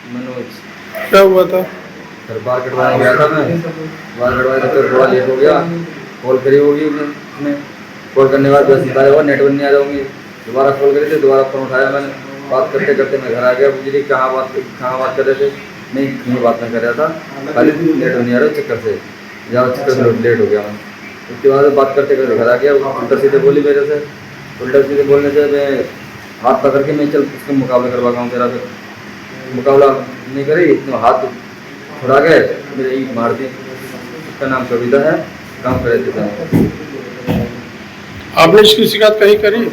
मनोज। क्या हुआ था? फिर बाल कटवाने गया था मैं। बाल कटवाए तो फिर थोड़ा लेट हो गया। कॉल करी होगी उसने। कॉल करने के बाद बस बताया हुआ नेटवर्क नहीं आ जाऊँगी। दोबारा कॉल करी थी, दोबारा फ़ोन उठाया मैंने। बात करते करते मैं घर आ गया। मुझे कहाँ बात कर रहे थे? नहीं, कहीं बात नहीं कर रहा था, खाली नेटवर्क नहीं आ रहा चक्कर से। ज़्यादा चक्कर से लेट हो गया मैं। उसके बाद बात करते करते घर आ गया। उल्टा सीधे बोली मेरे से। उल्टा सीधे बोलने से मैं हाथ पकड़ के मैं चल उसके मुकाबले करवा हूँ तेरा। फिर मुकाबला नहीं करी, इतना हाथ छुड़ा के मेरे ईंट मार दी। उसका नाम कविता है, काम करे थे थाने। आपने इसकी शिकायत कहीं करी?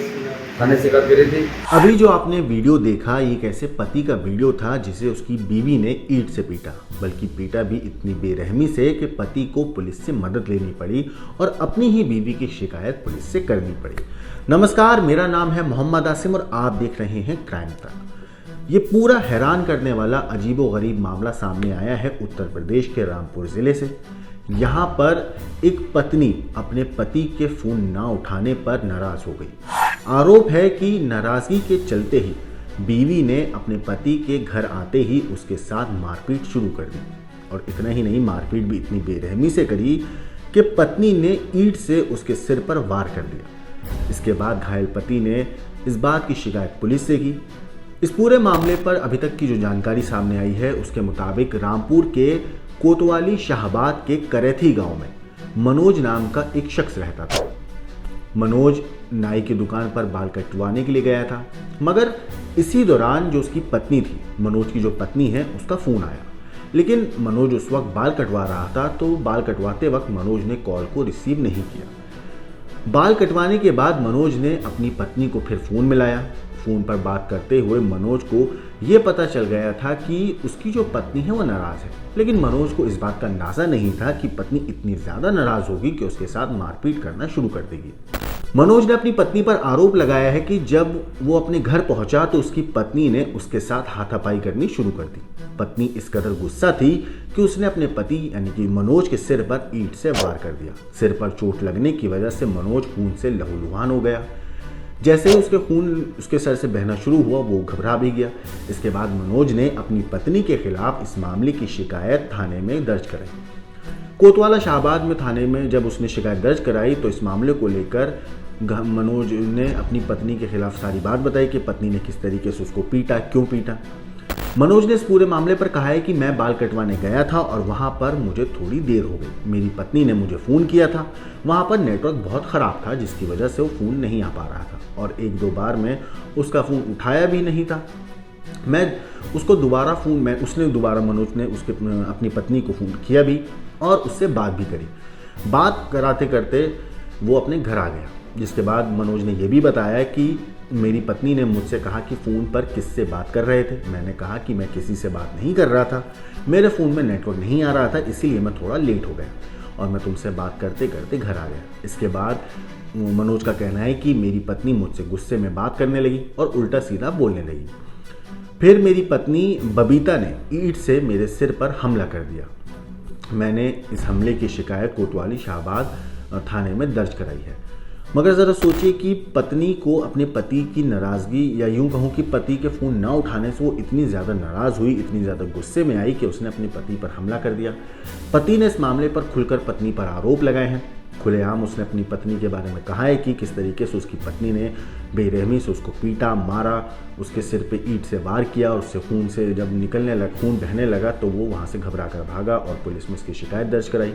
थाने से शिकायत करी थी। अभी जो आपने वीडियो देखा ये एक ऐसे पति का वीडियो था जिसे उसकी बीवी ने ईंट से पीटा, बल्कि पीटा भी इतनी बेरहमी से कि पति को पुलिस से मदद लेनी पड़ी और अपनी ही बीवी की शिकायत पुलिस से करनी पड़ी। नमस्कार, मेरा नाम है मोहम्मद आसिम और आप देख रहे हैं क्राइम तक। ये पूरा हैरान करने वाला अजीबोगरीब मामला सामने आया है उत्तर प्रदेश के रामपुर जिले से। यहाँ पर एक पत्नी अपने पति के फोन ना उठाने पर नाराज हो गई। आरोप है कि नाराजगी के चलते ही बीवी ने अपने पति के घर आते ही उसके साथ मारपीट शुरू कर दी। और इतना ही नहीं, मारपीट भी इतनी बेरहमी से करी कि पत्नी ने ईंट से उसके सिर पर वार कर दिया। इसके बाद घायल पति ने इस बात की शिकायत पुलिस से की। इस पूरे मामले पर अभी तक की जो जानकारी सामने आई है उसके मुताबिक रामपुर के कोतवाली शाहबाद के करेथी गांव में मनोज नाम का एक शख्स रहता था। मनोज नाई की दुकान पर बाल कटवाने के लिए गया था, मगर इसी दौरान जो उसकी पत्नी थी, मनोज की जो पत्नी है, उसका फ़ोन आया। लेकिन मनोज उस वक्त बाल कटवा रहा था, तो बाल कटवाते वक्त मनोज ने कॉल को रिसीव नहीं किया। बाल कटवाने के बाद मनोज ने अपनी पत्नी को फिर फ़ोन मिलाया। फ़ोन पर बात करते हुए मनोज को ये पता चल गया था कि उसकी जो पत्नी है वो नाराज़ है, लेकिन मनोज को इस बात का अंदाज़ा नहीं था कि पत्नी इतनी ज़्यादा नाराज़ होगी कि उसके साथ मारपीट करना शुरू कर देगी। मनोज ने अपनी पत्नी पर आरोप लगाया है कि जब वो अपने घर पहुंचा तो उसकी पत्नी ने उसके साथ हाथापाई करनी शुरू कर दी। पत्नी इस कदर गुस्सा थी कि उसने अपने पति यानी कि मनोज के सिर पर ईंट से वार कर दिया। सिर पर चोट लगने की वजह से मनोज खून से लहूलुहान हो गया। जैसे ही उसके खून उसके सर से बहना शुरू हुआ, वो घबरा भी गया। इसके बाद मनोज ने अपनी पत्नी के खिलाफ इस मामले की शिकायत थाने में दर्ज कराई। कोतवाला शाहबाद में थाने में जब उसने शिकायत दर्ज कराई तो इस मामले को लेकर मनोज ने अपनी पत्नी के खिलाफ सारी बात बताई कि पत्नी ने किस तरीके से उसको पीटा, क्यों पीटा। मनोज ने इस पूरे मामले पर कहा है कि मैं बाल कटवाने गया था और वहाँ पर मुझे थोड़ी देर हो गई। मेरी पत्नी ने मुझे फ़ोन किया था, वहाँ पर नेटवर्क बहुत ख़राब था जिसकी वजह से वो फ़ोन नहीं आ पा रहा था और एक दो बार मैं उसका फ़ोन उठाया भी नहीं था। मैं उसको दोबारा उसने दोबारा मनोज ने उसके अपनी पत्नी को फ़ोन किया भी और उससे बात भी करी। बात कराते करते वो अपने घर आ गया, जिसके बाद मनोज ने यह भी बताया कि मेरी पत्नी ने मुझसे कहा कि फ़ोन पर किससे बात कर रहे थे। मैंने कहा कि मैं किसी से बात नहीं कर रहा था, मेरे फ़ोन में नेटवर्क नहीं आ रहा था, इसीलिए मैं थोड़ा लेट हो गया और मैं तुमसे बात करते करते घर आ गया। इसके बाद मनोज का कहना है कि मेरी पत्नी मुझसे गुस्से में बात करने लगी और उल्टा सीधा बोलने लगी। फिर मेरी पत्नी बबीता ने ईंट से मेरे सिर पर हमला कर दिया। मैंने इस हमले की शिकायत कोतवाली शाहबाद थाने में दर्ज कराई है। मगर ज़रा सोचिए कि पत्नी को अपने पति की नाराज़गी या यूं कहूं कि पति के फ़ोन ना उठाने से वो इतनी ज़्यादा नाराज़ हुई, इतनी ज़्यादा गुस्से में आई कि उसने अपने पति पर हमला कर दिया। पति ने इस मामले पर खुलकर पत्नी पर आरोप लगाए हैं। खुलेआम उसने अपनी पत्नी के बारे में कहा है कि किस तरीके से उसकी पत्नी ने बेरहमी से उसको पीटा, मारा, उसके सिर पे ईंट से वार किया और उससे खून से जब खून बहने लगा तो वो वहाँ से घबरा कर भागा और पुलिस में उसकी शिकायत दर्ज कराई।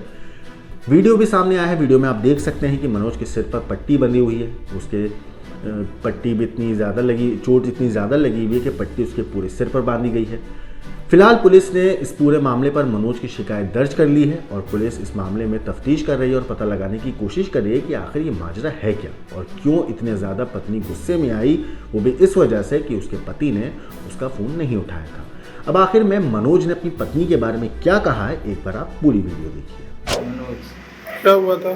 वीडियो भी सामने आया है। वीडियो में आप देख सकते हैं कि मनोज के सिर पर पट्टी बंधी हुई है। उसके पट्टी भी इतनी ज़्यादा लगी, चोट इतनी ज़्यादा लगी हुई है कि पट्टी उसके पूरे सिर पर बांधी गई है। फिलहाल पुलिस ने इस पूरे मामले पर मनोज की शिकायत दर्ज कर ली है और पुलिस इस मामले में तफ्तीश कर रही है और पता लगाने की कोशिश कर रही है कि आखिर ये माजरा है क्या और क्यों इतने ज़्यादा पत्नी गुस्से में आई, वो भी इस वजह से कि उसके पति ने उसका फ़ोन नहीं उठाया था। अब आखिर में मनोज ने अपनी पत्नी के बारे में क्या कहा है, एक बार आप पूरी वीडियो देखिए। मनोज। क्या हुआ था?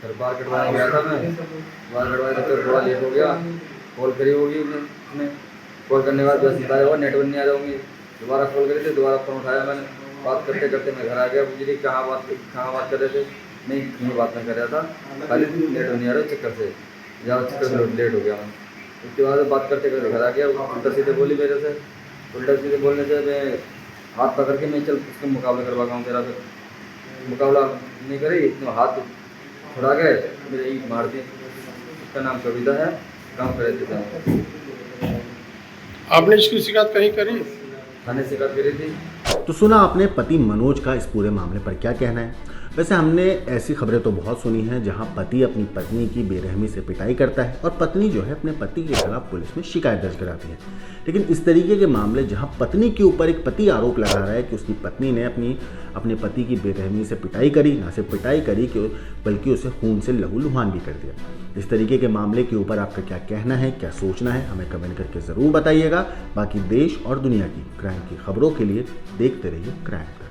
फिर बाल कटवाने गया था मैं। बाल कटवाए तो फिर थोड़ा लेट हो गया। कॉल करी होगी उसने। कॉल करने के बाद बस बताया हुआ नेटवर्क नहीं आ जाऊँगी। दोबारा कॉल करी थी, दोबारा फ़ोन उठाया मैंने। बात करते करते मैं घर आ गया। मुझे कहाँ बात कर रहे थे? नहीं, कहीं बात नहीं कर रहा था, खाली नेटवर्क नहीं आ रहा चक्कर से। ज़्यादा चक्कर से लेट हो गया मैं। उसके बाद बात करते करते घर आ गया। उल्टा सीधे बोली मेरे से। उल्टा सीधे बोलने से मैं हाथ पकड़ के मैं चल उसके मुकाबला करवा हूँ तेरा, फिर मुकाबला नहीं करी तो हाथ छुड़ा के मेरे ईट मार दी। उसका नाम कविता है, काम करे थे। आपने इसकी शिकायत कहीं करी? थाने से शिकायत करी थी। तो सुना आपने पति मनोज का इस पूरे मामले पर क्या कहना है। वैसे हमने ऐसी खबरें तो बहुत सुनी हैं जहां पति अपनी पत्नी की बेरहमी से पिटाई करता है और पत्नी जो है अपने पति के खिलाफ पुलिस में शिकायत दर्ज कराती है। लेकिन इस तरीके के मामले जहां पत्नी के ऊपर एक पति आरोप लगा रहा है कि उसकी पत्नी ने अपने पति की बेरहमी से पिटाई करी, ना सिर्फ पिटाई करी बल्कि उसे खून से लहूलुहान भी कर दिया। इस तरीके के मामले के ऊपर आपका क्या कहना है, क्या सोचना है, हमें कमेंट करके ज़रूर बताइएगा। बाकी देश और दुनिया की क्राइम की खबरों के लिए देखते रहिए क्राइम।